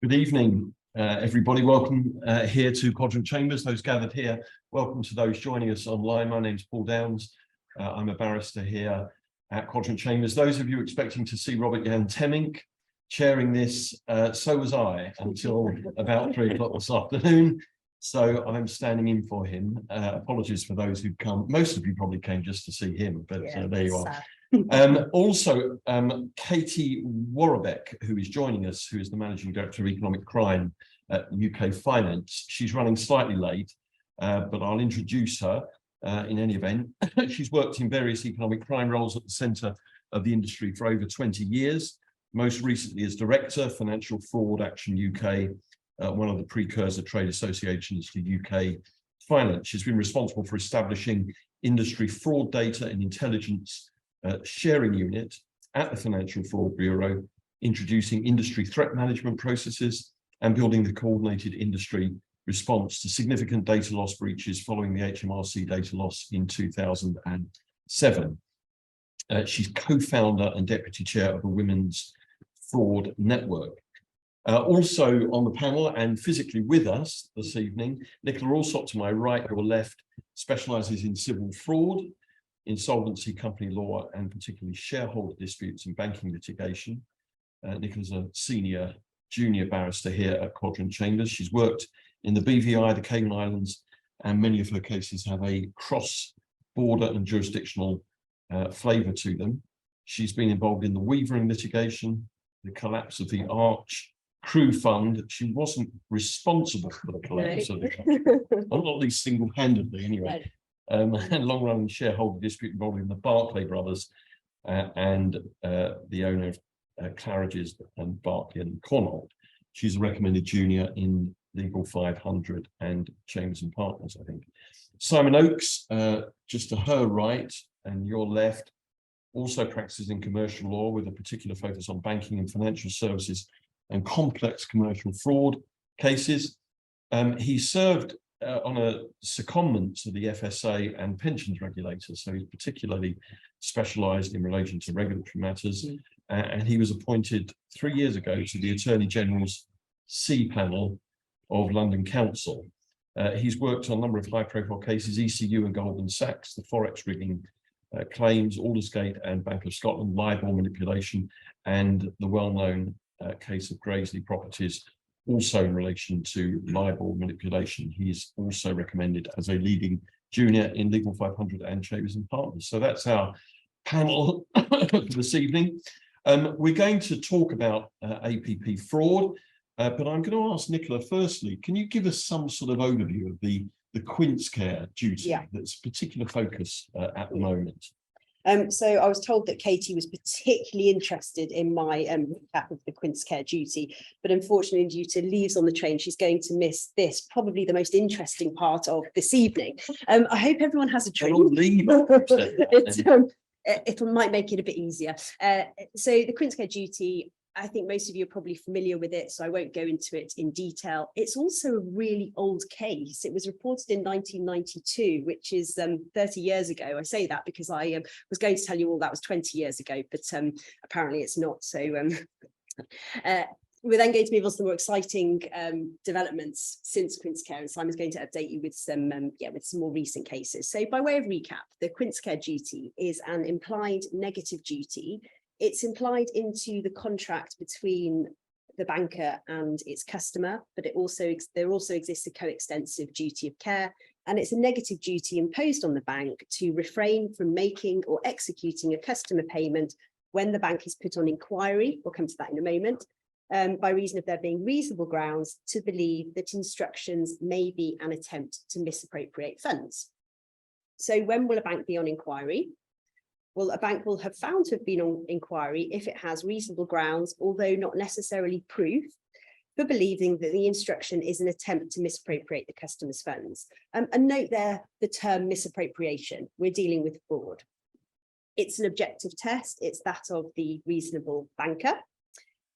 Good evening, everybody. Welcome here to Quadrant Chambers. Those gathered here, welcome to those joining us online. My name's Paul Downs. I'm a barrister here at Quadrant Chambers. Those of you expecting to see Robert Jan Temmink chairing this, so was I until about 3 o'clock this afternoon. So I'm standing in for him. Apologies for those who've come. Most of you probably came just to see him, but there you are. Also, Katy Worobec, who is joining us, who is the Managing Director of Economic Crime at UK Finance. She's running slightly late, but I'll introduce her in any event. She's worked in various economic crime roles at the centre of the industry for over 20 years, most recently as Director, Financial Fraud Action UK, one of the precursor trade associations to UK Finance. She's been responsible for establishing industry fraud data and intelligence sharing unit at the Financial Fraud Bureau, introducing industry threat management processes and building the coordinated industry response to significant data loss breaches following the HMRC data loss in 2007. She's co-founder and deputy chair of the Women's Fraud Network. Also on the panel and physically with us this evening, Nicola Allsop to my right or left specialises in civil fraud, insolvency, company law, and particularly shareholder disputes and banking litigation. Nicola's a junior barrister here at Quadrant Chambers. She's worked in the BVI, the Cayman Islands, and many of her cases have a cross-border and jurisdictional flavour to them. She's been involved in the Weavering litigation, the collapse of the Arch Crew Fund. She wasn't responsible for the collapse of the not at least single-handedly anyway. And long-running shareholder dispute involving the Barclays brothers and the owner of Claridge's and Barclay and Cornwall. She's a recommended junior in Legal 500 and Chambers and Partners, I think. Simon Oakes, just to her right and your left, also practices in commercial law with a particular focus on banking and financial services and complex commercial fraud cases. He served on a secondment to the FSA and pensions regulators, so he's particularly specialised in relation to regulatory matters, and he was appointed 3 years ago to the Attorney General's C panel of London Council. He's worked on a number of high-profile cases, ECU and Goldman Sachs, the Forex rigging claims, Aldersgate and Bank of Scotland, libel manipulation, and the well-known case of Graiseley Properties, also in relation to libel manipulation. He's also recommended as a leading junior in Legal 500 and Chambers and Partners. So that's our panel for this evening. We're going to talk about APP fraud, but I'm going to ask Nicola firstly, can you give us some sort of overview of the Quincecare duty that's particular focus at the moment? So I was told that Katy was particularly interested in my recap of the Quincecare duty, but unfortunately due to leaves on the train, she's going to miss this, probably the most interesting part of this evening. I hope everyone has a drink. It might make it a bit easier. So the Quincecare duty, I think most of you are probably familiar with it, so I won't go into it in detail. It's also a really old case. It was reported in 1992, which is 30 years ago. I say that because I was going to tell you all that was 20 years ago, but apparently it's not. So we're then going to move on to the more exciting developments since Quincecare, and Simon's going to update you with some more recent cases. So by way of recap, the Quincecare duty is an implied negative duty. It's implied into the contract between the banker and its customer, but there also exists a coextensive duty of care, and it's a negative duty imposed on the bank to refrain from making or executing a customer payment when the bank is put on inquiry, we'll come to that in a moment, by reason of there being reasonable grounds to believe that instructions may be an attempt to misappropriate funds. So when will a bank be on inquiry? Well, a bank will have found to have been on inquiry if it has reasonable grounds, although not necessarily proof, for believing that the instruction is an attempt to misappropriate the customer's funds. And note there the term misappropriation. We're dealing with fraud. It's an objective test. It's that of the reasonable banker.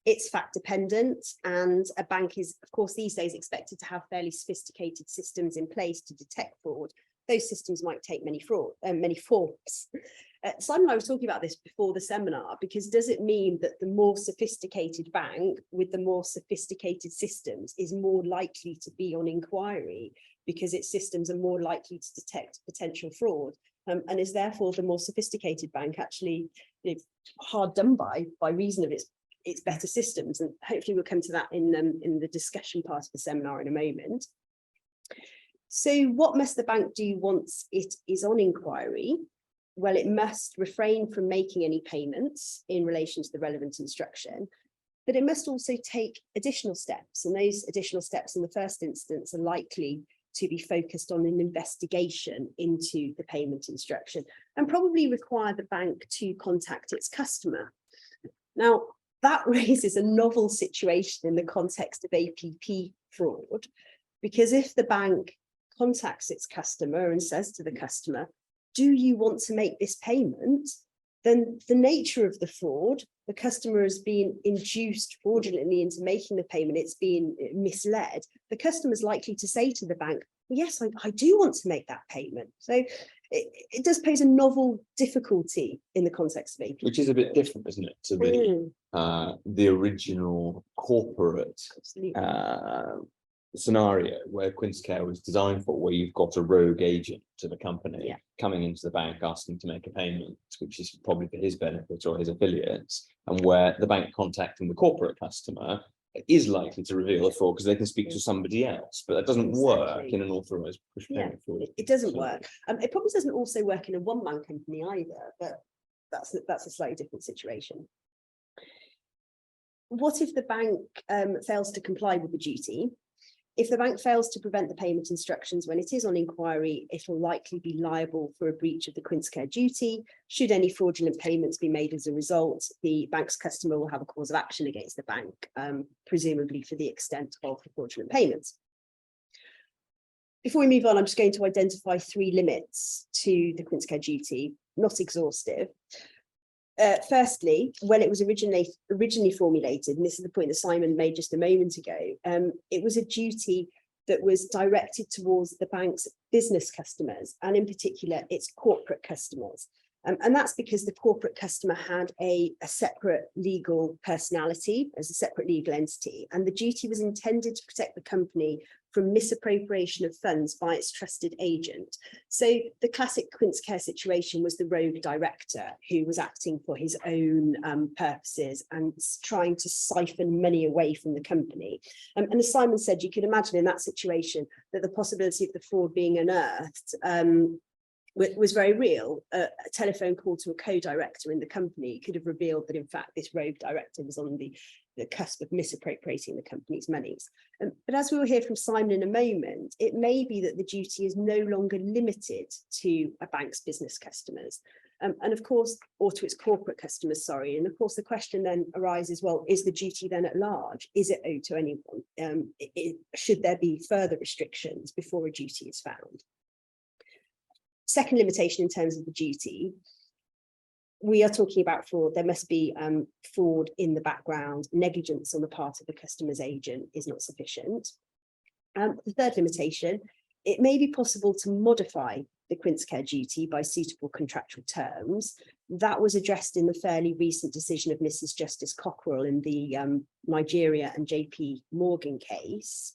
It's fact dependent, and a bank is, of course, these days expected to have fairly sophisticated systems in place to detect fraud. Those systems might take many forms. Simon and I were talking about this before the seminar, because does it mean that the more sophisticated bank with the more sophisticated systems is more likely to be on inquiry because its systems are more likely to detect potential fraud? And is therefore the more sophisticated bank actually, you know, hard done by reason of its better systems? And hopefully we'll come to that in the discussion part of the seminar in a moment. So what must the bank do once it is on inquiry? Well, it must refrain from making any payments in relation to the relevant instruction, but it must also take additional steps. And those additional steps in the first instance are likely to be focused on an investigation into the payment instruction and probably require the bank to contact its customer. Now, that raises a novel situation in the context of APP fraud, because if the bank contacts its customer and says to the customer, do you want to make this payment? Then the nature of the fraud, the customer has been induced fraudulently into making the payment, it's been misled. The customer is likely to say to the bank, yes, I do want to make that payment. So it does pose a novel difficulty in the context of APP. Which is a bit different, isn't it, to the original corporate scenario where Quincecare was designed for, where you've got a rogue agent to the company coming into the bank asking to make a payment, which is probably for his benefit or his affiliates, and where the bank contacting the corporate customer is likely to reveal a fraud because they can speak to somebody else, but that doesn't work in an authorized push payment fraud. It doesn't work. It probably doesn't also work in a one-man company either, but that's a slightly different situation. What if the bank fails to comply with the duty? If the bank fails to prevent the payment instructions when it is on inquiry, it will likely be liable for a breach of the Quincecare duty. Should any fraudulent payments be made as a result, the bank's customer will have a cause of action against the bank, presumably for the extent of the fraudulent payments. Before we move on, I'm just going to identify 3 limits to the Quincecare duty, not exhaustive. Firstly, when it was originally formulated, and this is the point that Simon made just a moment ago, it was a duty that was directed towards the bank's business customers, and in particular its corporate customers. And that's because the corporate customer had a separate legal personality as a separate legal entity, and the duty was intended to protect the company from misappropriation of funds by its trusted agent. So the classic Quincecare situation was the rogue director who was acting for his own purposes and trying to siphon money away from the company. And as Simon said, you can imagine in that situation that the possibility of the fraud being unearthed was very real. A telephone call to a co-director in the company could have revealed that, in fact, this rogue director was on the cusp of misappropriating the company's monies. But as we will hear from Simon in a moment, it may be that the duty is no longer limited to a bank's business customers. And of course, or to its corporate customers, sorry. And of course, the question then arises, well, is the duty then at large? Is it owed to anyone? Should there be further restrictions before a duty is found? Second limitation in terms of the duty, we are talking about fraud. There must be fraud in the background. Negligence on the part of the customer's agent is not sufficient. The third limitation, it may be possible to modify the Quincecare duty by suitable contractual terms. That was addressed in the fairly recent decision of Mrs. Justice Cockrell in the Nigeria and JP Morgan case.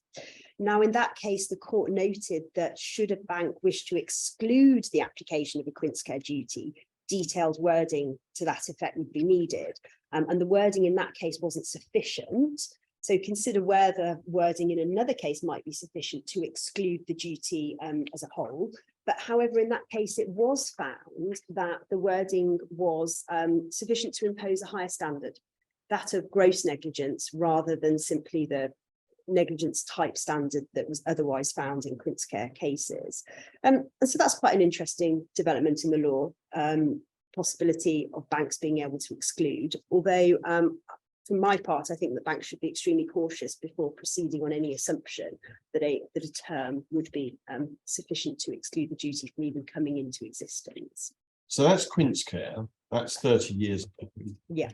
Now, in that case, the court noted that should a bank wish to exclude the application of a Quincecare duty, detailed wording to that effect would be needed. And the wording in that case wasn't sufficient. So consider whether wording in another case might be sufficient to exclude the duty as a whole. But however, in that case, it was found that the wording was sufficient to impose a higher standard, that of gross negligence, rather than simply the negligence type standard that was otherwise found in Quincecare cases. And so that's quite an interesting development in the law, possibility of banks being able to exclude, although for my part, I think that banks should be extremely cautious before proceeding on any assumption that a term would be sufficient to exclude the duty from even coming into existence. So that's Quincecare, that's 30 years ago. Yeah.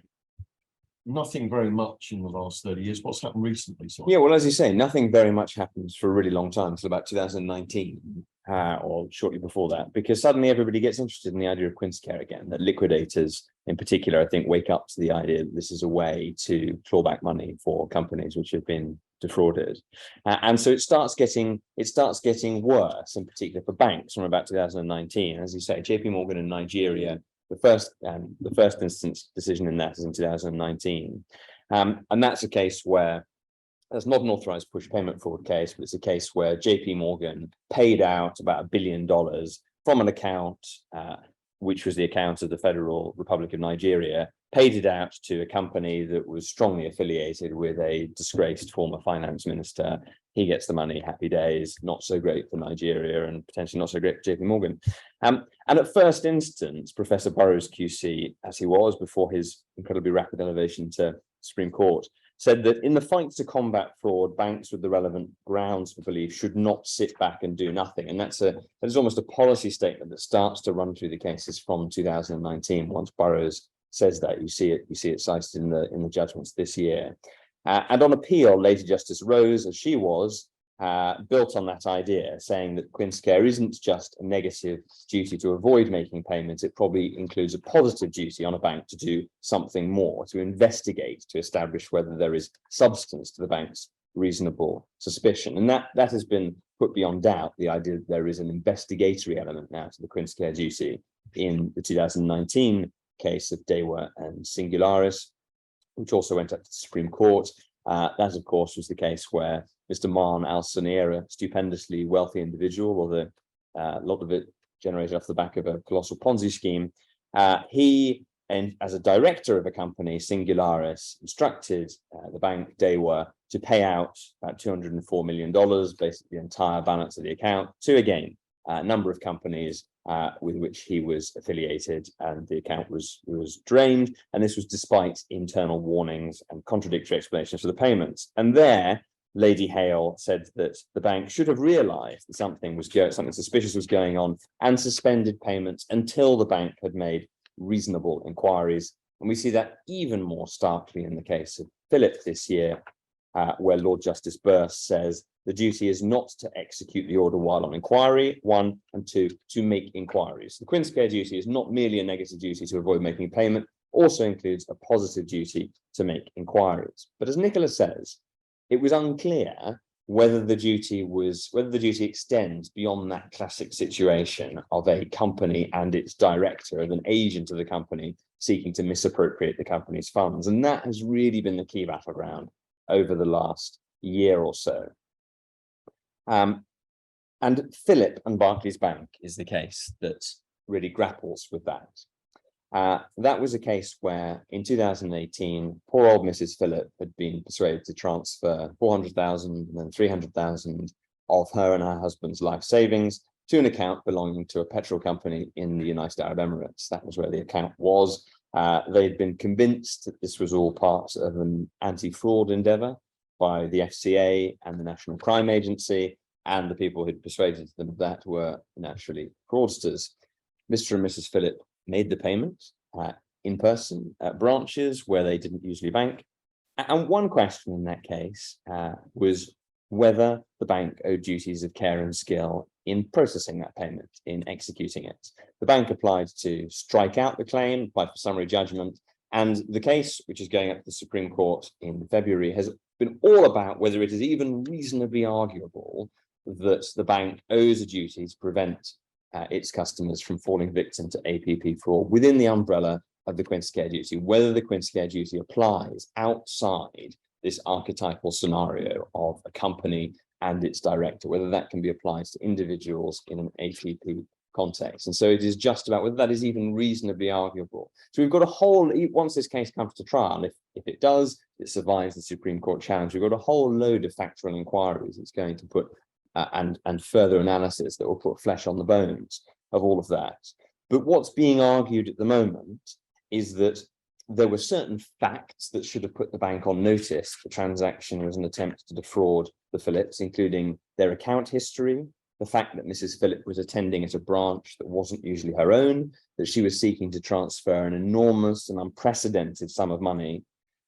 Nothing very much in the last 30 years. What's happened recently? Yeah, well, as you say, nothing very much happens for a really long time, until about 2019. or shortly before that, because suddenly everybody gets interested in the idea of Quincecare again, that liquidators in particular, I think, wake up to the idea that this is a way to claw back money for companies which have been defrauded. And so it starts getting worse, in particular for banks from about 2019. As you say, JP Morgan in Nigeria, the first instance decision in that is in 2019. And that's a case where that's not an authorized push payment fraud case, but it's a case where JP Morgan paid out about $1 billion from an account, which was the account of the Federal Republic of Nigeria, paid it out to a company that was strongly affiliated with a disgraced former finance minister. He gets the money, happy days, not so great for Nigeria and potentially not so great for JP Morgan. And at first instance, Professor Burrows QC, as he was before his incredibly rapid elevation to Supreme Court, said that in the fight to combat fraud, banks with the relevant grounds for belief should not sit back and do nothing. And that is almost a policy statement that starts to run through the cases from 2019. Once Burrows says that, you see it cited in the judgments this year. And on appeal, Lady Justice Rose, as she was, built on that idea, saying that Quincecare isn't just a negative duty to avoid making payments, it probably includes a positive duty on a bank to do something more, to investigate, to establish whether there is substance to the bank's reasonable suspicion. And that has been put beyond doubt, the idea that there is an investigatory element now to the Quincecare duty in the 2019 case of Dewa and Singularis, which also went up to the Supreme Court. That, of course, was the case where Mr. Marn Al-Sanira, a stupendously wealthy individual, although a lot of it generated off the back of a colossal Ponzi scheme, he, and as a director of a company, Singularis, instructed the bank Dewa to pay out about $204 million, basically the entire balance of the account, to, again, a number of companies with which he was affiliated, and the account was drained. And this was despite internal warnings and contradictory explanations for the payments. And there, Lady Hale said that the bank should have realized that something suspicious was going on and suspended payments until the bank had made reasonable inquiries. And we see that even more starkly in the case of Philipp this year, where Lord Justice Burse says the duty is not to execute the order while on inquiry, 1, and 2, to make inquiries. The Quincecare duty is not merely a negative duty to avoid making payment, also includes a positive duty to make inquiries. But as Nicola says, it was unclear whether the duty extends beyond that classic situation of a company and its director, of an agent of the company seeking to misappropriate the company's funds. And that has really been the key battleground over the last year or so. And Philipp and Barclays Bank is the case that really grapples with that. That was a case where in 2018, poor old Mrs. Philipp had been persuaded to transfer 400,000 and then 300,000 of her and her husband's life savings to an account belonging to a petrol company in the United Arab Emirates. That was where the account was. They'd been convinced that this was all part of an anti-fraud endeavor by the FCA and the National Crime Agency, and the people who'd persuaded them of that were naturally fraudsters. Mr. and Mrs. Philipp made the payment in person at branches where they didn't usually bank. And one question in that case was whether the bank owed duties of care and skill in processing that payment, in executing it. The bank applied to strike out the claim, applied for summary judgment, and the case, which is going up to the Supreme Court in February, has been all about whether it is even reasonably arguable that the bank owes a duty to prevent its customers from falling victim to APP fraud within the umbrella of the Quincecare duty, whether the Quincecare duty applies outside this archetypal scenario of a company and its director, whether that can be applied to individuals in an APP context. And so it is just about whether that is even reasonably arguable. So we've got a whole, once this case comes to trial, if it does, it survives the Supreme Court challenge, we've got a whole load of factual inquiries it's going to put and further analysis that will put flesh on the bones of all of that. But what's being argued at the moment is that there were certain facts that should have put the bank on notice the transaction was an attempt to defraud the Philipps, including their account history, the fact that Mrs. Philipp was attending at a branch that wasn't usually her own, that she was seeking to transfer an enormous and unprecedented sum of money,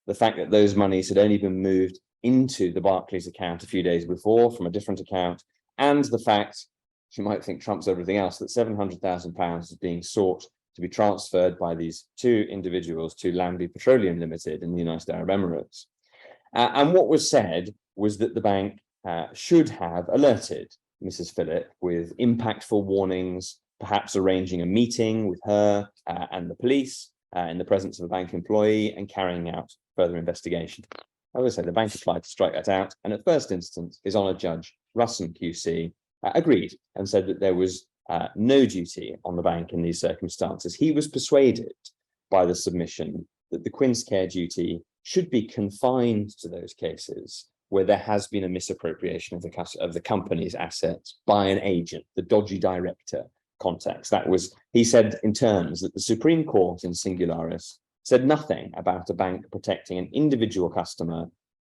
the fact that those monies had only been moved into the Barclays account a few days before from a different account, and the fact you might think trumps everything else, that £700,000 is being sought to be transferred by these two individuals to Lambie Petroleum Limited in the United Arab Emirates. And what was said was that the bank should have alerted Mrs. Philipp with impactful warnings, perhaps arranging a meeting with her and the police in the presence of a bank employee and carrying out further investigation. As I say, the bank applied to strike that out, and at first instance, His Honour Judge Russon QC agreed and said that there was no duty on the bank in these circumstances. He was persuaded by the submission that the Quincecare duty should be confined to those cases where there has been a misappropriation of the company's assets by an agent, the dodgy director context. That was, he said in terms that the Supreme Court in Singularis said nothing about a bank protecting an individual customer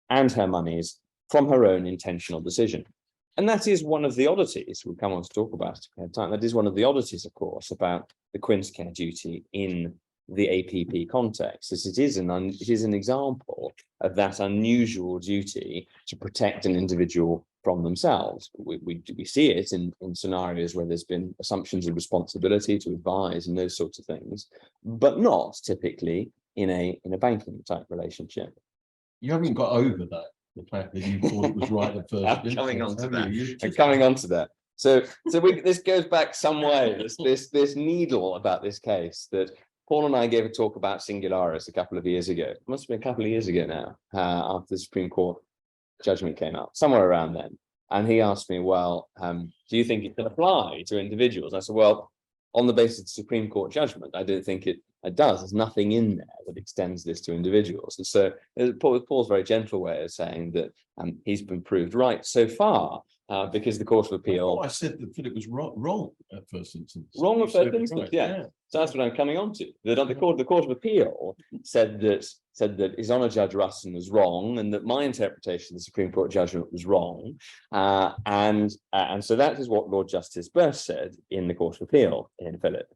and her monies from her own intentional decision. And that is one of the oddities, we'll come on to talk about it if we have time, that is one of the oddities, of course, about the Quincecare duty in the APP context, as it is an example of that unusual duty to protect an individual from themselves. We see it in scenarios where there's been assumptions of responsibility to advise and those sorts of things, but not typically in a banking type relationship. You haven't got over that, the fact that you thought it was right at first. I'm coming on to that. I'm coming on to that. So this goes back some way. This needle about this case that Paul and I gave a talk about Singularis a couple of years ago. It must have been a couple of years ago now, after the Supreme Court judgment came out, somewhere around then. And he asked me, well, do you think it can apply to individuals? I said, well, on the basis of the Supreme Court judgment, I don't think it does. There's nothing in there that extends this to individuals. And so Paul's very gentle way of saying that he's been proved right so far, because the Court of Appeal. I said that Philipp was wrong at first instance. Wrong at first instance, yeah. So that's what I'm coming on to. That the Court of Appeal said that His Honour Judge Russon was wrong, and that my interpretation of the Supreme Court judgment was wrong, and so that is what Lord Justice Burst said in the Court of Appeal in Philipp.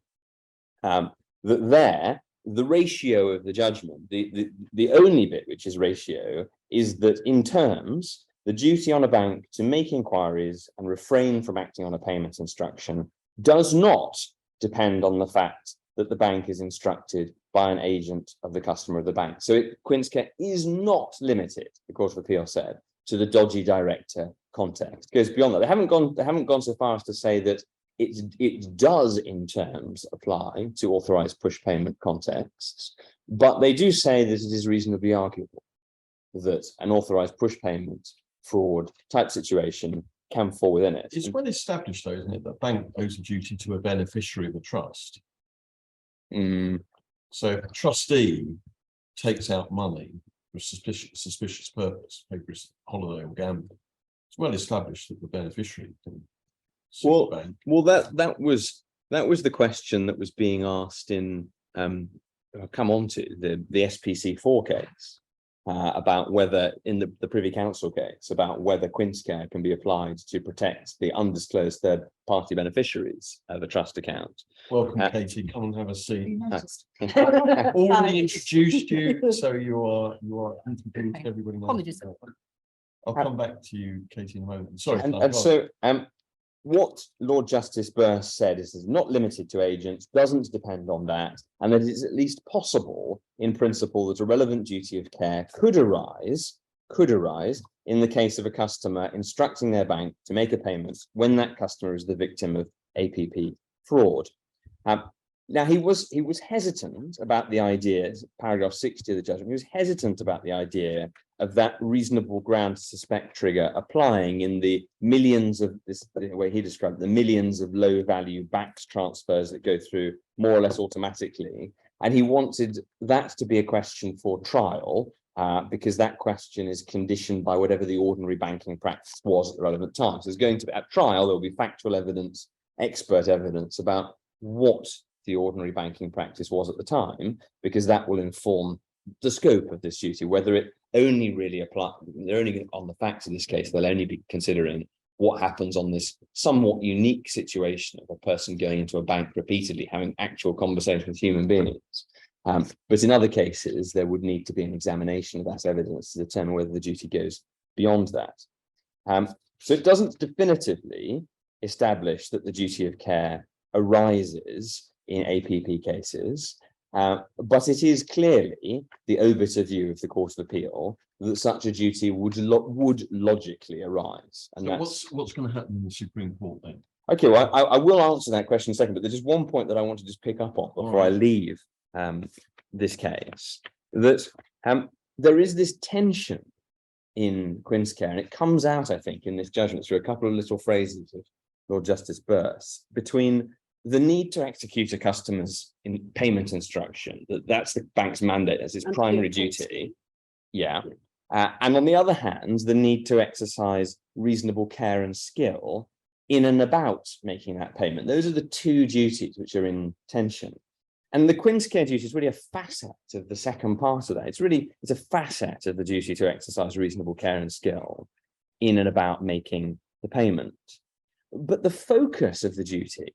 That the ratio of the judgment, the only bit which is ratio, is that in terms, the duty on a bank to make inquiries and refrain from acting on a payment instruction does not depend on the fact that the bank is instructed by an agent of the customer of the bank. So Quincecare is not limited, the Court of Appeal said, to the dodgy director context. It goes beyond that. They haven't gone so far as to say that it does in terms apply to authorized push payment contexts, but they do say that it is reasonably arguable that an authorized push payment fraud type situation can fall within it. It's well established, though, isn't it, that bank owes a duty to a beneficiary of the trust. So if a trustee takes out money for a suspicious purpose, maybe it's holiday or gambling, it's well established that the beneficiary can sue the bank. Well, that was the question that was being asked in I'll come on to the SPC4 case. About whether in the Privy Council case, about whether Quincecare can be applied to protect the undisclosed third-party beneficiaries of a trust account. Welcome, Katy. Come and have a seat. Already introduced you, so you are introduced to everybody. Apologies. I'll come back to you, Katy, in a moment. Sorry. What Lord Justice Burst said is not limited to agents, doesn't depend on that, and that it is at least possible in principle that a relevant duty of care could arise in the case of a customer instructing their bank to make a payment when that customer is the victim of APP fraud. Now, he was hesitant about the idea, paragraph 60 of the judgment, he was hesitant about the idea of that reasonable ground to suspect trigger applying in the millions of, the way he described, the millions of low value backed transfers that go through more or less automatically. And he wanted that to be a question for trial, because that question is conditioned by whatever the ordinary banking practice was at the relevant time. So there's going to be, at trial, there will be factual evidence, expert evidence about what the ordinary banking practice was at the time, because that will inform the scope of this duty, whether it only really apply, they're only on the facts of this case, they'll only be considering what happens on this somewhat unique situation of a person going into a bank repeatedly, having actual conversations with human beings. But in other cases, there would need to be an examination of that evidence to determine whether the duty goes beyond that. So it doesn't definitively establish that the duty of care arises in APP cases, but it is clearly the obiter view of the Court of Appeal that such a duty would logically arise. And So that's what's going to happen in the Supreme Court then? okay. Well, I will answer that question in a second, but there's just one point that I want to just pick up on before I leave this case. That there is this tension in Quincecare, and it comes out, I think, in this judgment through a couple of little phrases of Lord Justice Burse, between the need to execute a customer's payment instruction, that's the bank's mandate as its primary duty, and on the other hand, the need to exercise reasonable care and skill in and about making that payment. Those are the two duties which are in tension. And the Quincecare duty is really a facet of the second part of that. It's a facet of the duty to exercise reasonable care and skill in and about making the payment. But the focus of the duty,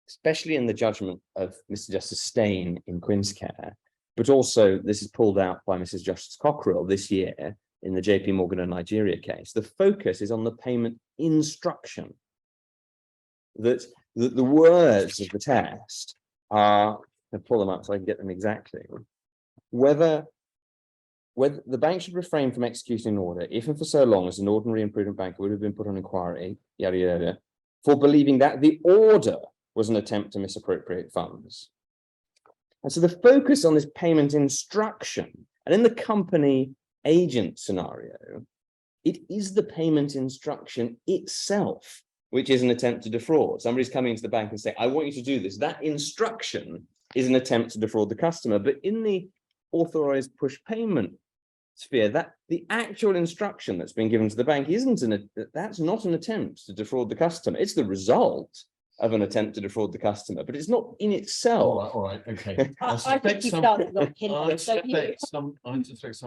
especially in the judgment of Mr. Justice Steyn in Quincecare, but also this is pulled out by Mrs. Justice Cockrell this year in the JP Morgan and Nigeria case, the focus is on the payment instruction. That the words of the test are, I'll pull them up so I can get them exactly, whether the bank should refrain from executing an order if and for so long as an ordinary and prudent banker would have been put on inquiry, yada, yada, for believing that the order was an attempt to misappropriate funds. And so the focus on this payment instruction, and in the company agent scenario, it is the payment instruction itself which is an attempt to defraud. Somebody's coming into the bank and saying, I want you to do this. That instruction is an attempt to defraud the customer. But in the authorized push payment sphere, that the actual instruction that's been given to the bank that's not an attempt to defraud the customer. It's the result of an attempt to defraud the customer, but it's not in itself. All right, okay. I suspect some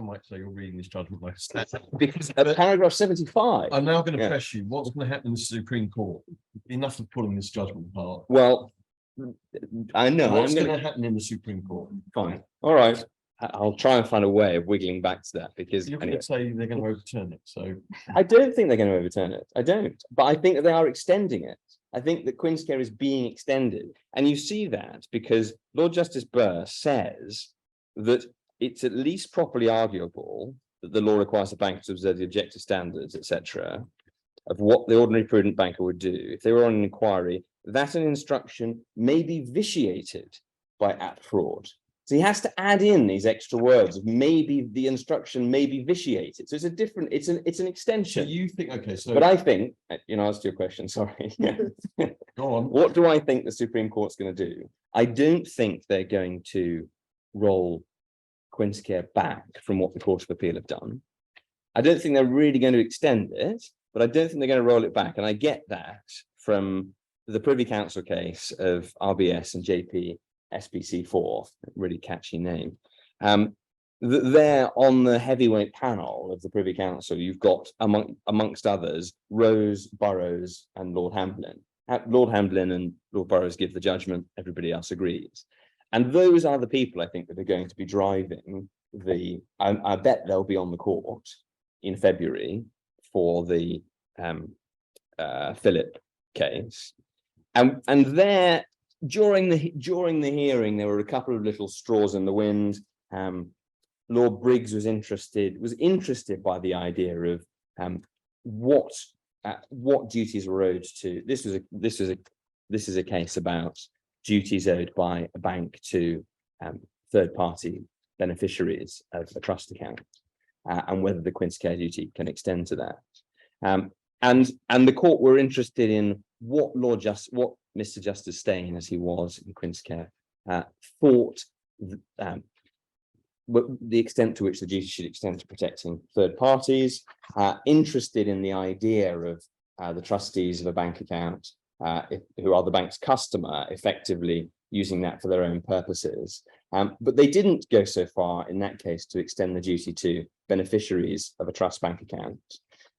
might say you're reading this judgment like a stat. Because paragraph 75. I'm now going to press you. What's going to happen in the Supreme Court? Enough of pulling this judgment apart. Well, I know. What's going to happen in the Supreme Court? Fine. All right. I'll try and find a way of wiggling back to that, because you're going to say they're going to overturn it. So I don't think they're going to overturn it. I don't. But I think that they are extending it. I think that Quincecare is being extended. And you see that because Lord Justice Burr says that it's at least properly arguable that the law requires the bank to observe the objective standards, etc., of what the ordinary prudent banker would do if they were on an inquiry, that an instruction may be vitiated by apt fraud. So he has to add in these extra words of maybe the instruction may be vitiated. So it's a different, it's an extension. So you think, okay, so. But I think, as to your question, sorry. Go on. What do I think the Supreme Court's going to do? I don't think they're going to roll Quincecare back from what the Court of Appeal have done. I don't think they're really going to extend it, but I don't think they're going to roll it back. And I get that from the Privy Council case of RBS and JP SBC4, really catchy name. There on the heavyweight panel of the Privy Council, you've got amongst others Rose, Burrows, and Lord Hamblin. Lord Hamblin and Lord Burrows give the judgment. Everybody else agrees, and those are the people I think that are going to be driving the. I bet they'll be on the court in February for the Philipp case, and there. During the hearing, there were a couple of little straws in the wind. Lord Briggs was interested by the idea of what duties were owed to. This is a case about duties owed by a bank to third-party beneficiaries of a trust account, and whether the Quincecare duty can extend to that. And the court were interested in what Mr. Justice Steyn, as he was in Quincecare, thought the extent to which the duty should extend to protecting third parties, interested in the idea of the trustees of a bank account, who are the bank's customer, effectively using that for their own purposes. But they didn't go so far in that case to extend the duty to beneficiaries of a trust bank account.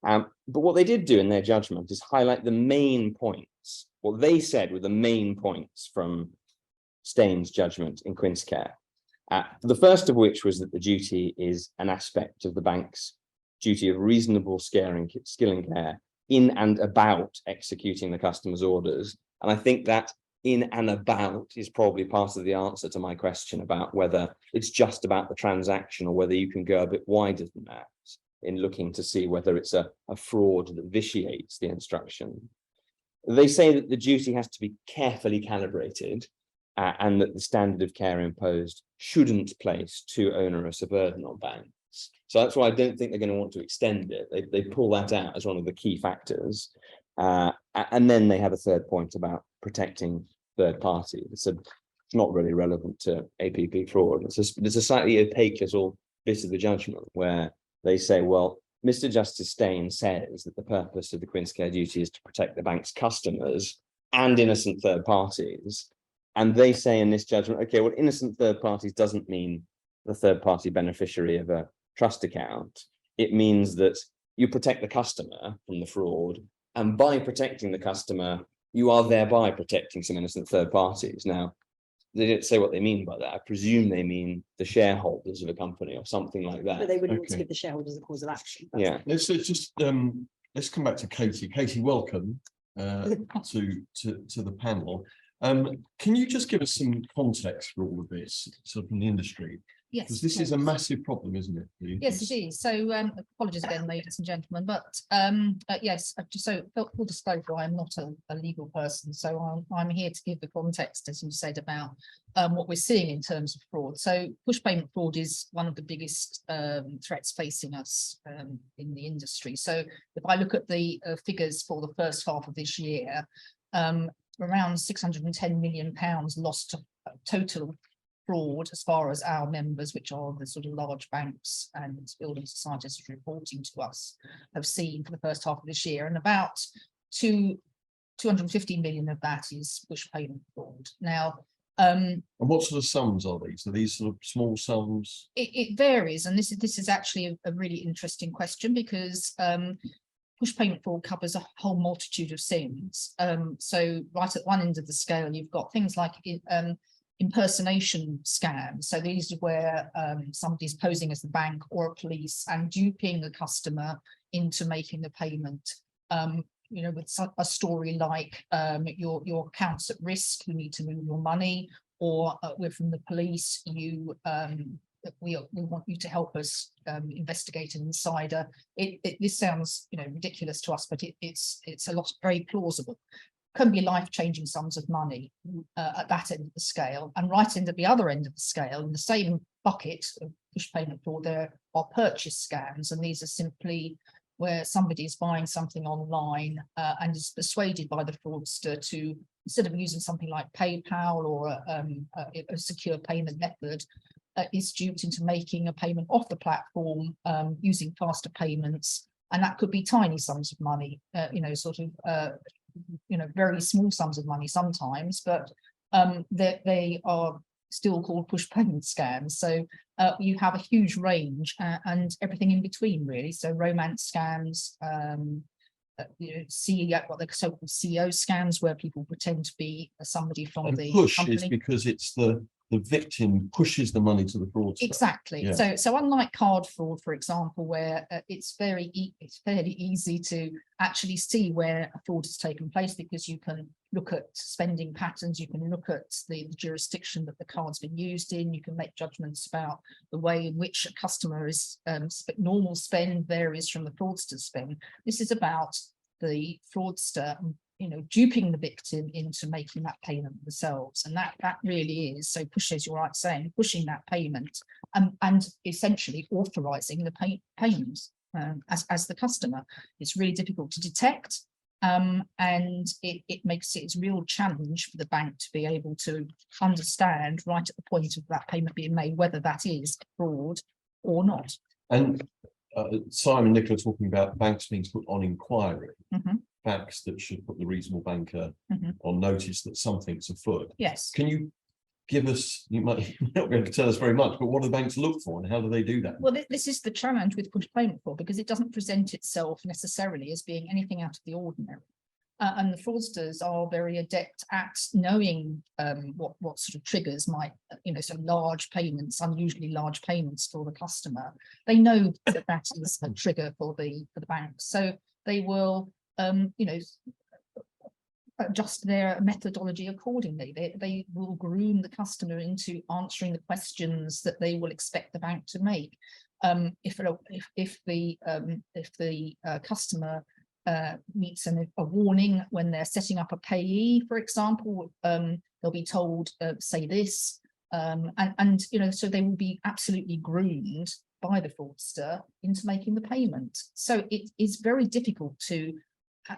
But what they did do in their judgment is highlight the main points. What they said were the main points from Steyn's judgment in Quincecare. The first of which was that the duty is an aspect of the bank's duty of reasonable skill and care in and about executing the customer's orders. And I think that in and about is probably part of the answer to my question about whether it's just about the transaction or whether you can go a bit wider than that in looking to see whether it's a fraud that vitiates the instruction. They say that the duty has to be carefully calibrated and that the standard of care imposed shouldn't place too onerous a burden on banks. So that's why I don't think they're going to want to extend it. They pull that out as one of the key factors. And then they have a third point about protecting third parties. It's not really relevant to APP fraud. It's a slightly opaque little bit of the judgment where they say, well, Mr. Justice Steyn says that the purpose of the Quincecare duty is to protect the bank's customers and innocent third parties. And they say in this judgment, okay, well, innocent third parties doesn't mean the third party beneficiary of a trust account. It means that you protect the customer from the fraud. And by protecting the customer, you are thereby protecting some innocent third parties. Now, they didn't say what they mean by that. I presume they mean the shareholders of a company or something like that. But they wouldn't want to give the shareholders a cause of action. Yeah. Let's come back to Katy. Katy, welcome to the panel. Can you just give us some context for all of this, sort of in the industry? Yes, because this is a massive problem, isn't it? Yes, it is. So apologies again, ladies and gentlemen, but yes, so full disclosure, I am not a legal person, so I'm here to give the context, as you said, about what we're seeing in terms of fraud. So push payment fraud is one of the biggest threats facing us in the industry. So if I look at the figures for the first half of this year, around £610 million lost to total fraud as far as our members, which are the sort of large banks and building societies reporting to us, have seen for the first half of this year, and about 250 million of that is push payment fraud. Now, and what sort of sums are these? Are these sort of small sums? It varies, and this is actually a really interesting question, because push payment fraud covers a whole multitude of things. So right at one end of the scale, you've got things like impersonation scams. So these are where somebody's posing as the bank or a police and duping the customer into making the payment. You know, with a story like your account's at risk, you need to move your money, or we're from the police, we want you to help us investigate an insider. This sounds, you know, ridiculous to us, but it's a lot very plausible. Can be life-changing sums of money at that end of the scale. And right at the other end of the scale, in the same bucket of push payment fraud, there are purchase scams, and these are simply where somebody is buying something online and is persuaded by the fraudster to, instead of using something like PayPal or a secure payment method, is duped into making a payment off the platform using faster payments. And that could be tiny sums of money, you know, sort of you know, very small sums of money sometimes, but they are still called push payment scams. So you have a huge range and everything in between, really. So romance scams, you know, CEO, what they're so-called CEO scams, where people pretend to be somebody from the push company. is because it's the victim pushes the money to the fraudster. Exactly. Yeah. So unlike card fraud, for example, where it's fairly easy to actually see where a fraud has taken place, because you can look at spending patterns, you can look at the jurisdiction that the card's been used in, you can make judgments about the way in which a customer is normal spend varies from the fraudster's spend. This is about the fraudster, you know, duping the victim into making that payment themselves, and that really is, so pushes, you're right saying, pushing that payment and essentially authorizing the payment as the customer. It's really difficult to detect, and it makes it a real challenge for the bank to be able to understand right at the point of that payment being made whether that is fraud or not. And Simon and Nicola talking about banks being put on inquiry. Mm-hmm. Facts that should put the reasonable banker on notice that something's afoot. Yes. Can you give us, you might not be able to tell us very much, but what do the banks look for and how do they do that? Well, this is the challenge with push payment fraud, because it doesn't present itself necessarily as being anything out of the ordinary. And the fraudsters are very adept at knowing what sort of triggers might, you know, so large payments, unusually large payments for the customer. They know that that is a trigger for the bank. So they will you know, adjust their methodology accordingly. They will groom the customer into answering the questions that they will expect the bank to make. If the customer meets a warning when they're setting up a payee, for example, they'll be told say this, and you know, so they will be absolutely groomed by the fraudster into making the payment. So it is very difficult to,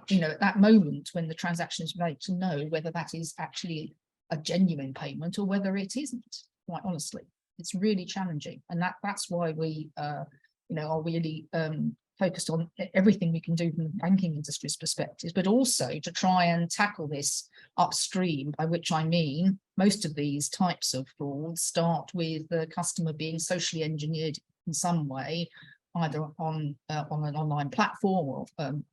you know, at that moment when the transaction is made, to know whether that is actually a genuine payment or whether it isn't. Quite honestly, it's really challenging, and that's why we, you know, are really focused on everything we can do from the banking industry's perspective, but also to try and tackle this upstream, by which I mean most of these types of frauds start with the customer being socially engineered in some way, either on an online platform or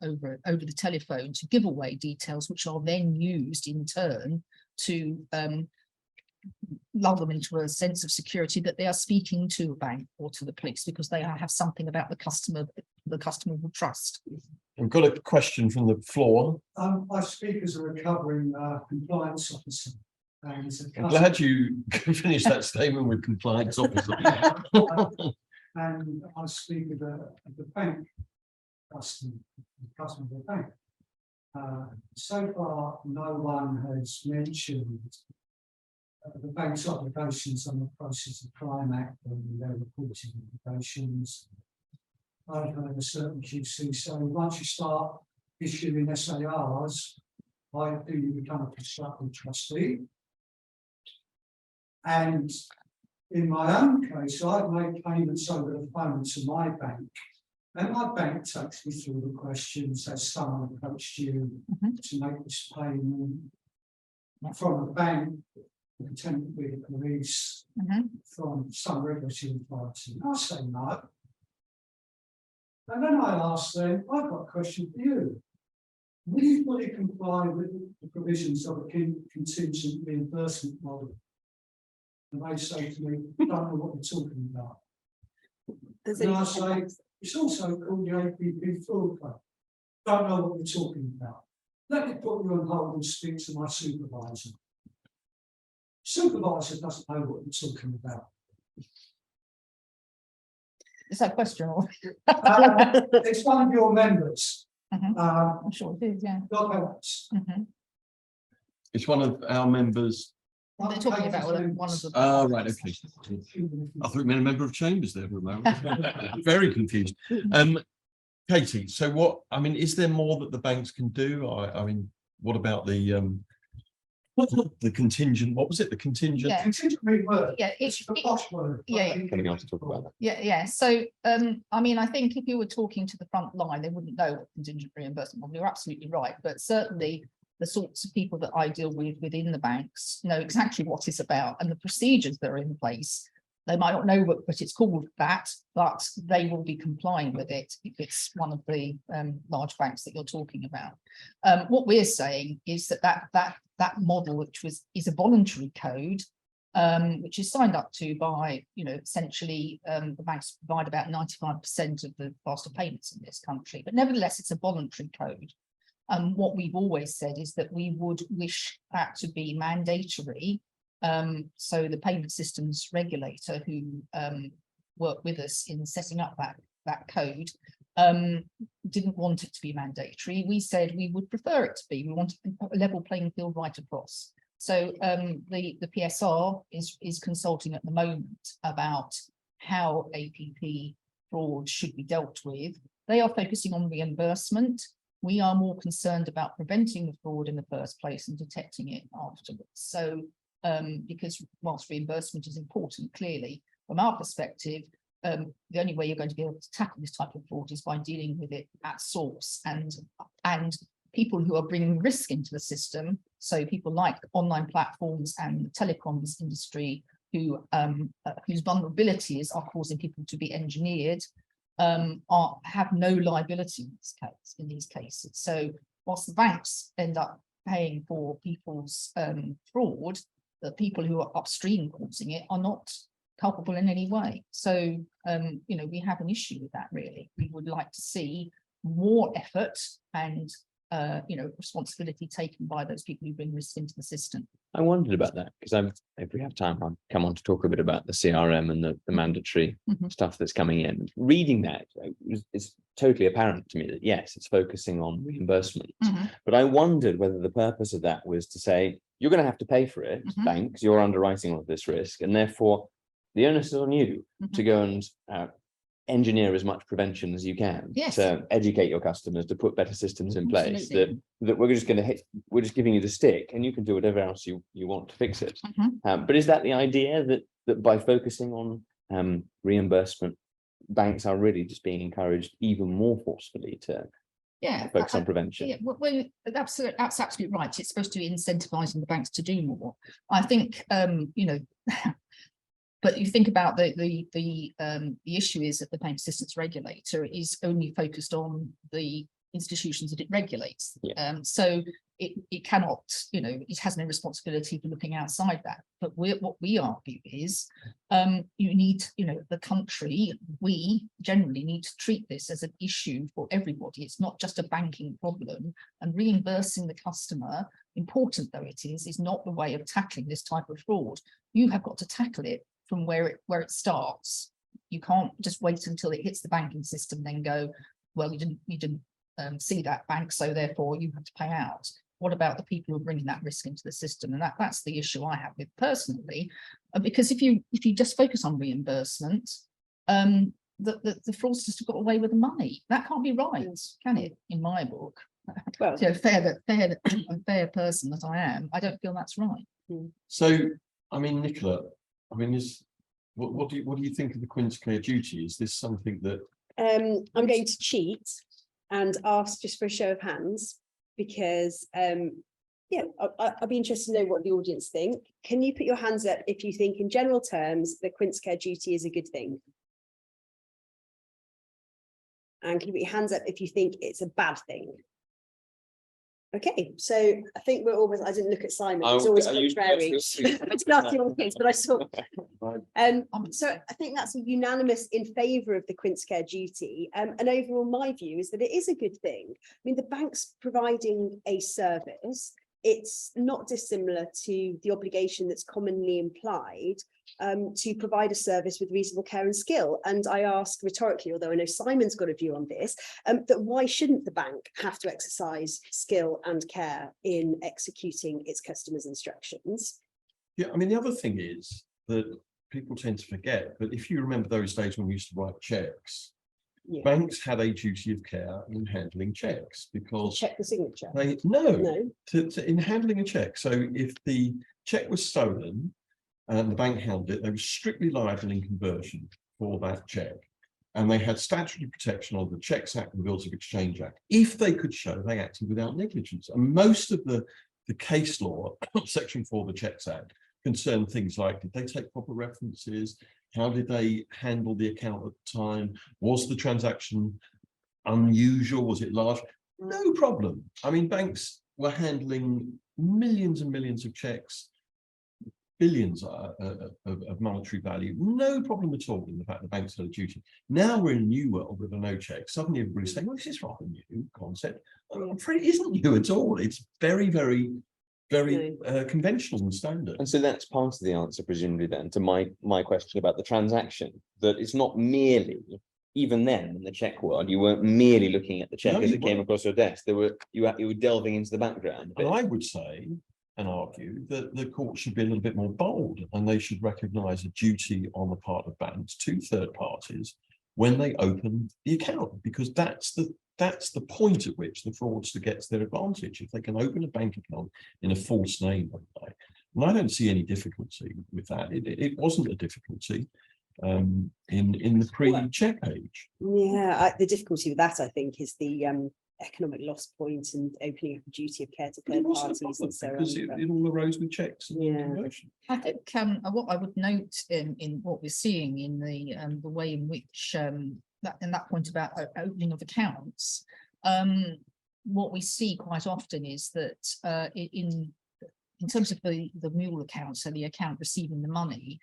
over the telephone, to give away details which are then used in turn to lull them into a sense of security that they are speaking to a bank or to the police, because they have something about the customer will trust. I've got a question from the floor. I speak as a recovering compliance officer. And I'm glad you finished that statement with compliance officer. And I speak of the bank customer of the bank. So far, no one has mentioned the bank's obligations on the Process of Crime Act and their reporting obligations. I've heard a certain QC, so once you start issuing SARs, do you become a constructive trustee? And in my own case, I've made payments over the phone to my bank, and my bank takes me through the questions as someone approached you to make this payment from a bank, potentially the police, from some regulatory authority. I say no. And then I ask them, I've got a question for you. Will you fully comply with the provisions of a contingent reimbursement model? And they say to me, I don't know what you're talking about. And I say, it's also called the APP fraud code. Don't know what you're talking about. Let me put you on hold and speak to my supervisor. Supervisor doesn't know what you're talking about. Is that a question? Or It's one of your members. I'm sure it is, yeah. God help us. It's one of our members. Well, they're talking about one of the. Oh, right, okay. I thought you meant a member of Chambers there for a moment. Very confused. Katie, so what, I mean, is there more that the banks can do? I mean, what about the contingent, what was it, the contingent? Yeah. Contingent word. Yeah, It's the posh word. Yeah. Coming on to talk about that. Yeah. So, I mean, I think if you were talking to the front line, they wouldn't know what contingent reimbursement was. You're absolutely right, but certainly the sorts of people that I deal with within the banks know exactly what it's about and the procedures that are in place. They might not know what it's called that, but they will be complying with it if it's one of the large banks that you're talking about. What we're saying is that model, which is a voluntary code, which is signed up to by, essentially the banks provide about 95% of the faster payments in this country, but nevertheless, it's a voluntary code. What we've always said is that we would wish that to be mandatory. So the payment systems regulator who worked with us in setting up that code didn't want it to be mandatory. We said we would prefer it to be. We want a level playing field right across. So the PSR is consulting at the moment about how APP fraud should be dealt with. They are focusing on reimbursement. We are more concerned about preventing the fraud in the first place and detecting it afterwards. So because whilst reimbursement is important, clearly, from our perspective, the only way you're going to be able to tackle this type of fraud is by dealing with it at source, and people who are bringing risk into the system. So people like online platforms and the telecoms industry who whose vulnerabilities are causing people to be engineered have no liability in these cases. So whilst the banks end up paying for people's fraud, the people who are upstream causing it are not culpable in any way. So, we have an issue with that, really. We would like to see more effort and responsibility taken by those people who bring risk into the system. I wondered about that because if we have time, I'll come on to talk a bit about the CRM and the mandatory stuff that's coming in. Reading that, it's totally apparent to me that yes, it's focusing on reimbursement. But I wondered whether the purpose of that was to say, you're going to have to pay for it, banks, you're underwriting all of this risk, and therefore the onus is on you to go and engineer as much prevention as you can to educate your customers, to put better systems in place. That we're just going to we're just giving you the stick, and you can do whatever else you want to fix it. But is that the idea that by focusing on reimbursement, banks are really just being encouraged even more forcefully to focus on prevention? Yeah, well, that's absolutely right. It's supposed to be incentivizing the banks to do more. I think but you think about the issue is that the payment systems regulator is only focused on the institutions that it regulates. So it cannot, it has no responsibility for looking outside that. But what we argue is you need, the country, we generally need to treat this as an issue for everybody. It's not just a banking problem, and reimbursing the customer, important though it is not the way of tackling this type of fraud. You have got to tackle it from where it starts. You can't just wait until it hits the banking system, then go, well, you didn't see that bank, so therefore you have to pay out. What about the people who are bringing that risk into the system? And that's the issue I have with personally, because if you just focus on reimbursement, the fraudsters have got away with the money. That can't be right, can it? In my book, well, fair person that I am, I don't feel that's right. So, I mean, Nicola, what do you think of the Quincecare duty? Is this something that I'm going to cheat and ask just for a show of hands, because I'd be interested to know what the audience think. Can you put your hands up if you think in general terms the Quincecare duty is a good thing? And can you put your hands up if you think it's a bad thing? Okay, so I think we're almost, I didn't look at Simon, it's always contrary. It's not your case, but I saw. So I think that's unanimous in favour of the Quincecare duty. And overall, my view is that it is a good thing. I mean, the bank's providing a service. It's not dissimilar to the obligation that's commonly implied to provide a service with reasonable care and skill. And I ask rhetorically, although I know Simon's got a view on this, that why shouldn't the bank have to exercise skill and care in executing its customers' instructions? Yeah, I mean, the other thing is that people tend to forget, but if you remember those days when we used to write checks, banks had a duty of care in handling checks, because check the signature. In handling a check. So if the check was stolen and the bank held it, they were strictly liable in conversion for that check, and they had statutory protection of the Checks Act and the Bills of Exchange Act if they could show they acted without negligence. And most of the case law, section 4 of the Checks Act, concern things like, did they take proper references? How did they handle the account at the time? Was the transaction unusual? Was it large? No problem. I mean, banks were handling millions and millions of checks, billions of monetary value. No problem at all in the fact that banks had a duty. Now we're in a new world with a no check. Suddenly everybody's saying, well, this is rather new concept. I'm afraid it isn't new at all. It's very, very conventional and standard. And so that's part of the answer, presumably, then, to my question about the transaction, that it's not merely, even then in the check world, you weren't merely looking at the check as it came across your desk. You were delving into the background. And I would say and argue that the court should be a little bit more bold, and they should recognise a duty on the part of banks to third parties when they open the account, because that's the point at which the fraudster gets their advantage. If they can open a bank account in a false name, and I don't see any difficulty with that. It wasn't a difficulty in the pre-check age. Yeah, the difficulty with that, I think, is the economic loss point and opening up a duty of care to third parties and so on. Because it all arose with checks and conversion. I think what I would note in what we're seeing in the way in which that point about opening of accounts, what we see quite often is that in terms of the mule account, so the account receiving the money,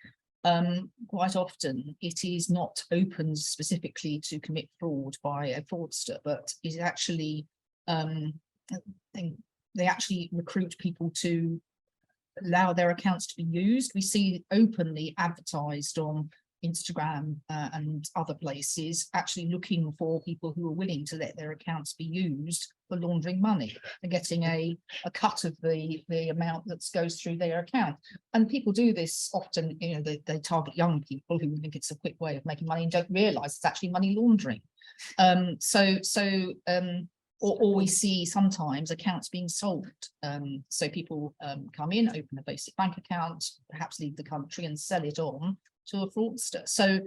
quite often it is not opened specifically to commit fraud by a fraudster, but is actually they actually recruit people to allow their accounts to be used. We see openly advertised on Instagram and other places, actually looking for people who are willing to let their accounts be used for laundering money and getting a cut of the amount that goes through their account. And people do this often, you know, they target young people who think it's a quick way of making money and don't realise it's actually money laundering. Or we see sometimes accounts being sold. So people come in, open a basic bank account, perhaps leave the country and sell it on to a fraudster. So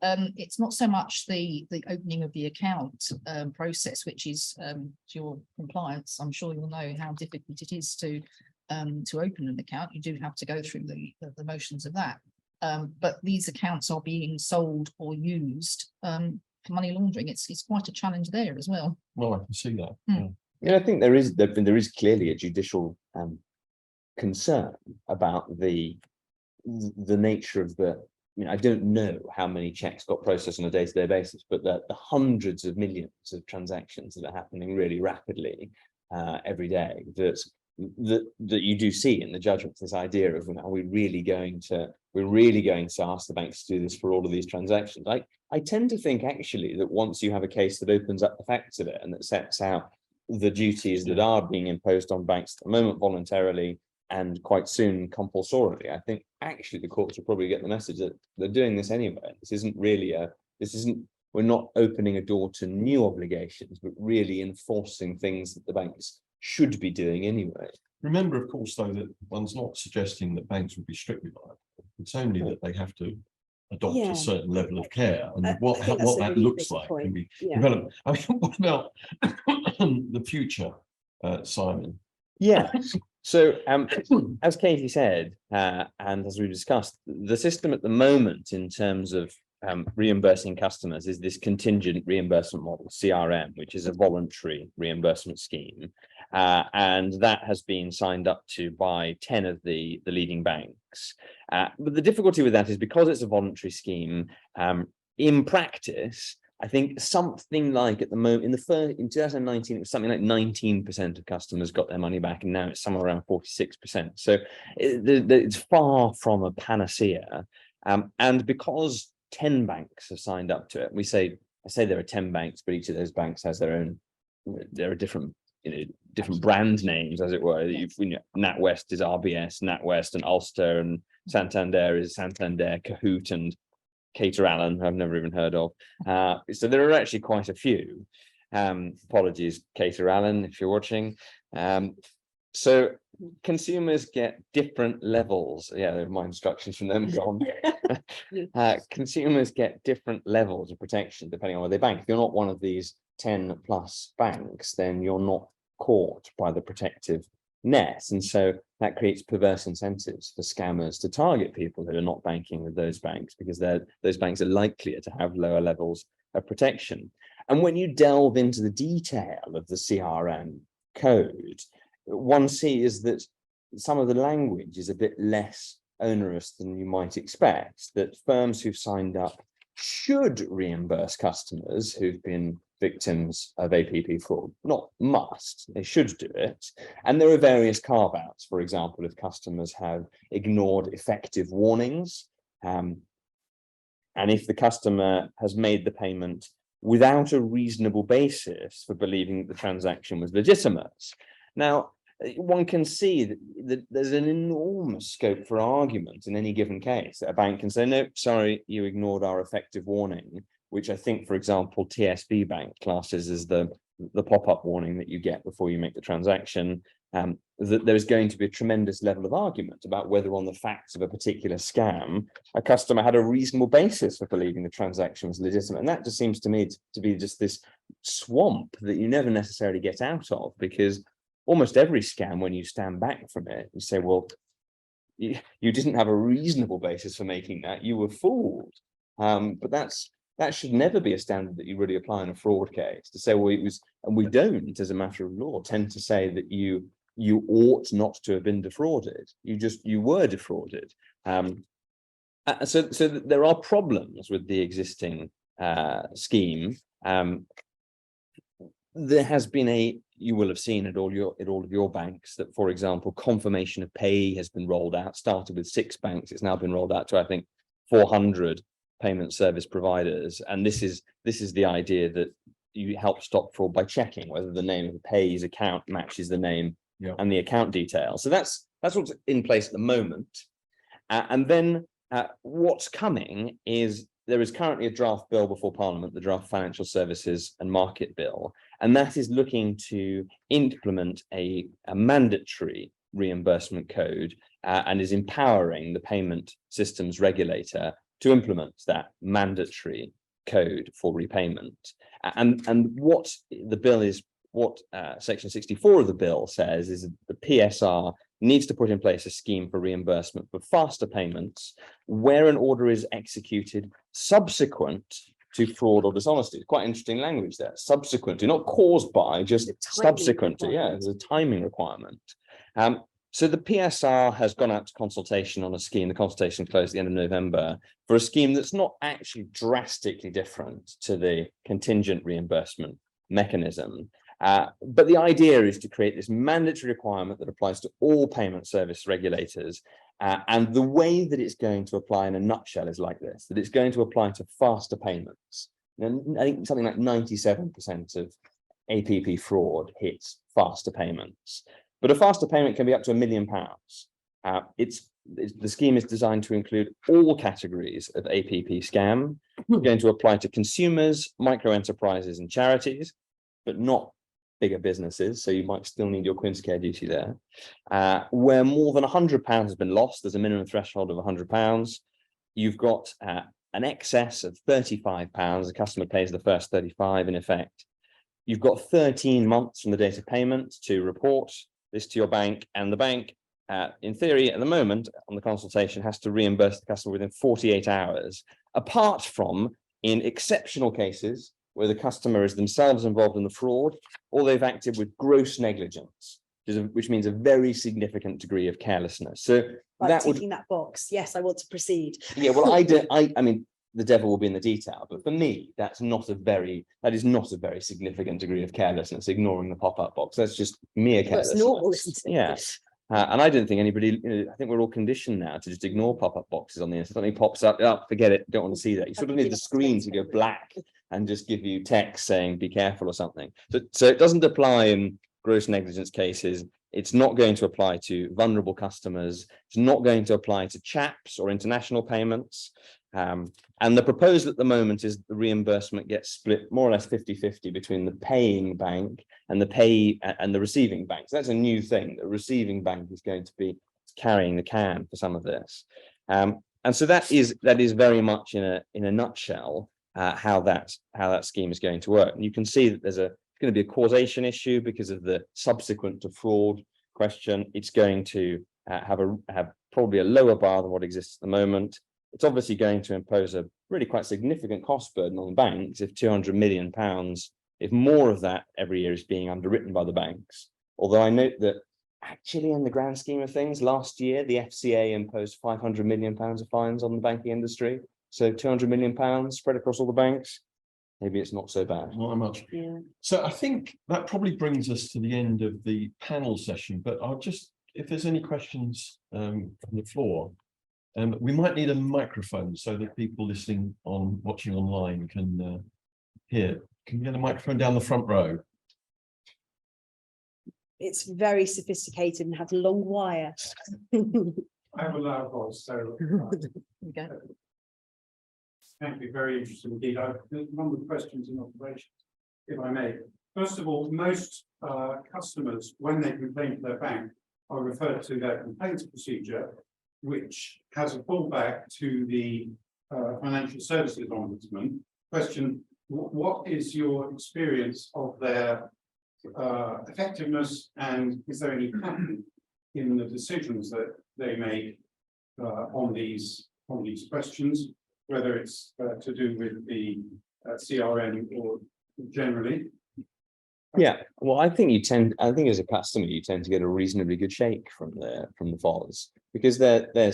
it's not so much the opening of the account process, which is to your compliance. I'm sure you'll know how difficult it is to open an account. You do have to go through the motions of that. But these accounts are being sold or used for money laundering. It's quite a challenge there as well. Well, I can see that. Mm. Yeah, I think there is clearly a judicial concern about the nature of the, I don't know how many checks got processed on a day-to-day basis, but the hundreds of millions of transactions that are happening really rapidly every day that you do see in the judgments, this idea of, are we really going to ask the banks to do this for all of these transactions? I tend to think actually that once you have a case that opens up the facts of it and that sets out the duties that are being imposed on banks at the moment voluntarily and quite soon compulsorily, I think actually the courts will probably get the message that they're doing this anyway. We're not opening a door to new obligations, but really enforcing things that the banks should be doing anyway. Remember, of course, though, that one's not suggesting that banks would be strictly liable. It's only that they have to adopt a certain level of care, and what that looks like can be developed. I mean, what about the future, Simon? Yeah. So as Katie said, and as we discussed, the system at the moment in terms of reimbursing customers is this contingent reimbursement model, CRM, which is a voluntary reimbursement scheme. And that has been signed up to by 10 of the leading banks. But the difficulty with that is because it's a voluntary scheme, in practice, I think something like at the moment in 2019, it was something like 19% of customers got their money back, and now it's somewhere around 46%. So it's far from a panacea. And because 10 banks have signed up to it, I say there are 10 banks, but each of those banks has their own. There are different brand names, as it were. NatWest is RBS, NatWest, and Ulster, and Santander is Santander, Kahoot, and Katy Worobec, I've never even heard of. So there are actually quite a few. Apologies, Katy Worobec, if you're watching. So consumers get different levels. Yeah, my instructions from them gone. Consumers get different levels of protection depending on where they bank. If you're not one of these 10 plus banks, then you're not caught by the protective net, and so that creates perverse incentives for scammers to target people who are not banking with those banks, because those banks are likelier to have lower levels of protection. And when you delve into the detail of the CRM code, one sees that some of the language is a bit less onerous than you might expect, that firms who've signed up should reimburse customers who've been victims of APP fraud. Not must, they should do it. And there are various carve-outs. For example, if customers have ignored effective warnings, and if the customer has made the payment without a reasonable basis for believing that the transaction was legitimate. Now, one can see that there's an enormous scope for argument in any given case. That a bank can say, no, sorry, you ignored our effective warning, which I think, for example, TSB Bank classes as the pop-up warning that you get before you make the transaction, that there's going to be a tremendous level of argument about whether on the facts of a particular scam, a customer had a reasonable basis for believing the transaction was legitimate. And that just seems to me to be just this swamp that you never necessarily get out of, because almost every scam, when you stand back from it, you say, well, you didn't have a reasonable basis for making that, you were fooled. But that should never be a standard that you really apply in a fraud case, to say, well, it was, and we don't, as a matter of law, tend to say that you ought not to have been defrauded. You were defrauded. So there are problems with the existing scheme. There has been a you will have seen at all of your banks that, for example, confirmation of pay has been rolled out. Started with 6 banks, it's now been rolled out to, I think, 400 payment service providers. And this is the idea that you help stop fraud by checking whether the name of the payee's account matches the name and the account details. So that's what's in place at the moment. And then what's coming is there is currently a draft bill before Parliament, the draft Financial Services and Market Bill, and that is looking to implement a mandatory reimbursement code and is empowering the payment systems regulator to implement that mandatory code for repayment. And what the bill is, what section 64 of the bill says is that the PSR needs to put in place a scheme for reimbursement for faster payments where an order is executed subsequent to fraud or dishonesty. It's quite interesting language there. Subsequent to, not caused by, just subsequent to. Yeah, there's a timing requirement. So the PSR has gone out to consultation on a scheme. The consultation closed at the end of November for a scheme that's not actually drastically different to the contingent reimbursement mechanism. But the idea is to create this mandatory requirement that applies to all payment service regulators. And the way that it's going to apply in a nutshell is like this, that it's going to apply to faster payments. And I think something like 97% of APP fraud hits faster payments. But a faster payment can be up to £1 million. The scheme is designed to include all categories of APP scam. It's going to apply to consumers, micro enterprises and charities, but not bigger businesses, so you might still need your Quincecare duty there. Where more than £100 has been lost, there's a minimum threshold of £100. You've got an excess of £35. The customer pays the first 35 in effect. You've got 13 months from the date of payment to report this to your bank, and the bank, in theory, at the moment, on the consultation, has to reimburse the customer within 48 hours, apart from in exceptional cases where the customer is themselves involved in the fraud, or they've acted with gross negligence, which means a very significant degree of carelessness. So that would ticking that box. Yes, I want to proceed. Yeah, well, I mean, the devil will be in the detail, but for me, that is not a very significant degree of carelessness, ignoring the pop-up box. That's just mere carelessness. It's normal, isn't it? Yeah. And I don't think anybody, I think we're all conditioned now to just ignore pop-up boxes on the internet. Something pops up, oh, forget it, don't want to see that. You sort of need the screen to go black and just give you text saying be careful or something. So it doesn't apply in gross negligence cases. It's not going to apply to vulnerable customers. It's not going to apply to chaps or international payments. And the proposal at the moment is the reimbursement gets split more or less 50-50 between the paying bank and the receiving bank. So that's a new thing. The receiving bank is going to be carrying the can for some of this. And so that is very much in a nutshell how that scheme is going to work. And you can see that there's going to be a causation issue because of the subsequent to fraud question. It's going to have probably a lower bar than what exists at the moment. It's obviously going to impose a really quite significant cost burden on the banks if £200 million, if more of that every year is being underwritten by the banks. Although I note that actually in the grand scheme of things, last year, the FCA imposed £500 million of fines on the banking industry. So £200 million spread across all the banks. Maybe it's not so bad. Not that much. Yeah. So I think that probably brings us to the end of the panel session, but I'll just, if there's any questions from the floor, we might need a microphone so that people watching online can hear. Can we get a microphone down the front row? It's very sophisticated and has a long wire. I have a loud voice, so Okay. thank you, very interesting indeed. I have a number of questions and observations, if I may. First of all, most customers, when they complain to their bank, are referred to their complaints procedure, which has a fallback to the Financial Services Ombudsman. Question, what is your experience of their effectiveness, and is there any pattern in the decisions that they make on these questions, whether it's to do with the CRM or generally? Yeah, well, I think as a customer, you tend to get a reasonably good shake from the FOS, because their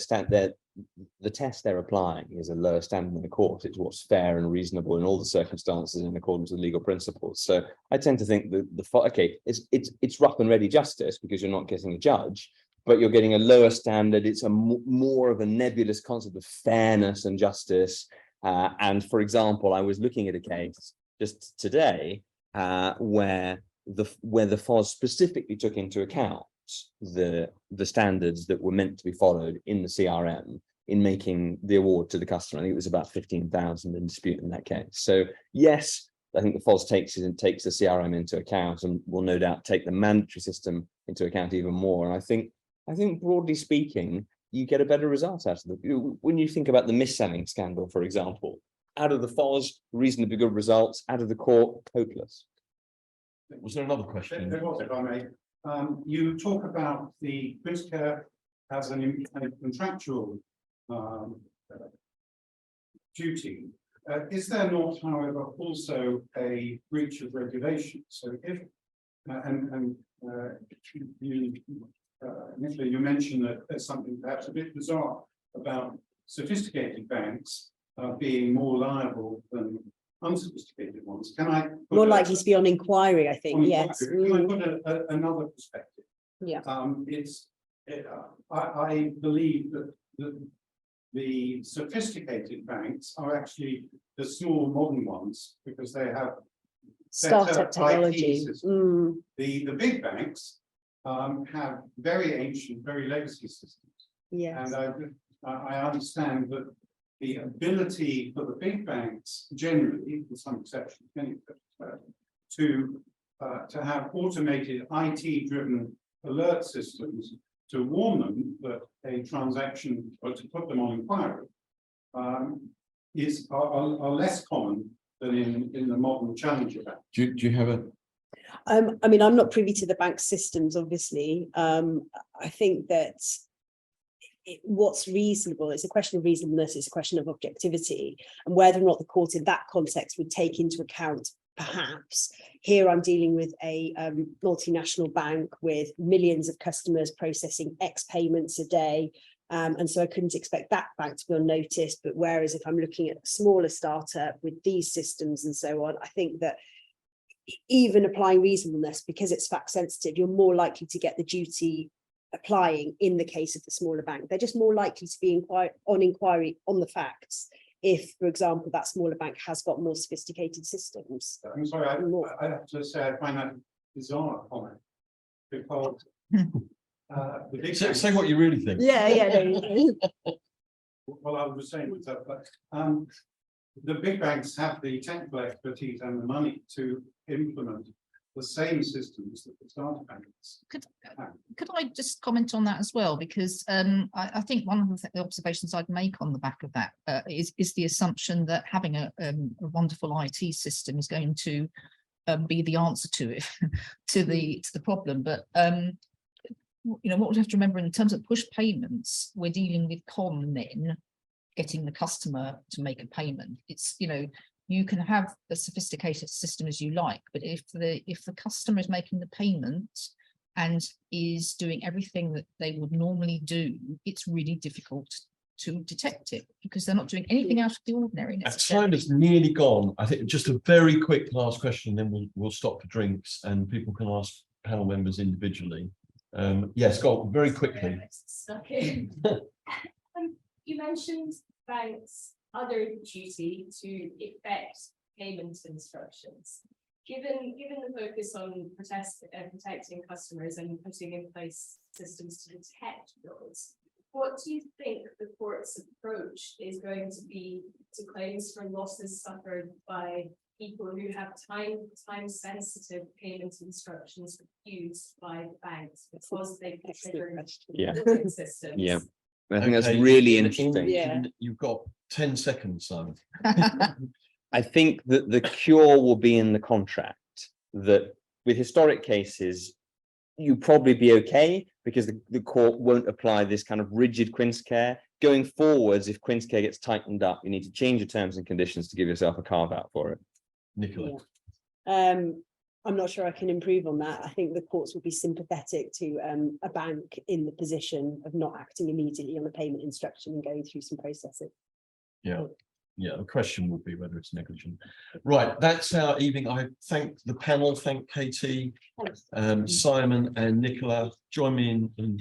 the test they're applying is a lower standard in the court. It's what's fair and reasonable in all the circumstances in accordance with legal principles. So I tend to think that okay, it's rough and ready justice because you're not getting a judge, but you're getting a lower standard. It's a more of a nebulous concept of fairness and justice. And for example, I was looking at a case just today where the FOS specifically took into account the standards that were meant to be followed in the CRM in making the award to the customer. I think it was about 15,000 in dispute in that case. So yes, I think the FOS takes the CRM into account and will no doubt take the mandatory system into account even more. And I think broadly speaking, you get a better result out of it. When you think about the mis-selling scandal, for example, out of the FOS, reasonably good results, out of the court, hopeless. Was there another question? There was, if I may. You talk about the Quincecare as a contractual duty. Is there not, however, also a breach of regulation? So if Nicola, you mentioned that there's something perhaps a bit bizarre about sophisticated banks being more liable than unsophisticated ones. Can I More likely to be on inquiry, I think. Yes. Can I put another perspective? Yeah. I believe that the sophisticated banks are actually the small modern ones because they have Startup technology. The big banks have very ancient, very legacy systems. Yes. And I understand that the ability for the big banks generally, with some exceptions, to have automated IT-driven alert systems to warn them that a transaction or to put them on inquiry are less common than in the modern challenger bank. Do you have a? I mean, I'm not privy to the bank systems, obviously. I think that what's reasonable, it's a question of reasonableness, it's a question of objectivity, and whether or not the court in that context would take into account, perhaps, here I'm dealing with a multinational bank with millions of customers processing X payments a day. And so I couldn't expect that bank to be on notice. But whereas if I'm looking at a smaller startup with these systems and so on, I think that even applying reasonableness, because it's fact sensitive, you're more likely to get the duty applying in the case of the smaller bank. They're just more likely to be on inquiry on the facts if, for example, that smaller bank has got more sophisticated systems. I'm sorry, I have to say I find that bizarre comment because the big banks, Say what you really think. well, I was saying with that, but the big banks have the technical expertise and the money to implement the same systems that the startup banks. Could I just comment on that as well? Because I think one of the observations I'd make on the back of that is the assumption that having a wonderful IT system is going to be the answer to it, to the problem. But you know, what we have to remember in terms of push payments, we're dealing with con men getting the customer to make a payment. It's, you know, you can have a sophisticated system as you like, but if the customer is making the payment and is doing everything that they would normally do, it's really difficult to detect it because they're not doing anything out of the ordinary. Time is nearly gone. I think just a very quick last question, then we'll stop for drinks and people can ask panel members individually. Yes, go on, very quickly. You mentioned banks' other duty to effect payment instructions. Given the focus on protecting customers and putting in place systems to detect those, what do you think the court's approach is going to be to claims for losses suffered by people who have time-sensitive payment instructions refused by the banks because they consider systems? Yeah. I think that's really interesting. Yeah. You've got 10 seconds, Simon. I think that the cure will be in the contract, that with historic cases, you probably be okay because the court won't apply this kind of rigid Quincecare. Going forwards, if Quincecare gets tightened up, you need to change your terms and conditions to give yourself a carve out for it. Nicola. I'm not sure I can improve on that. I think the courts would be sympathetic to a bank in the position of not acting immediately on a payment instruction and going through some processing. Yeah, yeah, the question would be whether it's negligent. Right, that's our evening. I thank the panel, thank Katy, Thanks. Simon and Nicola. Join me in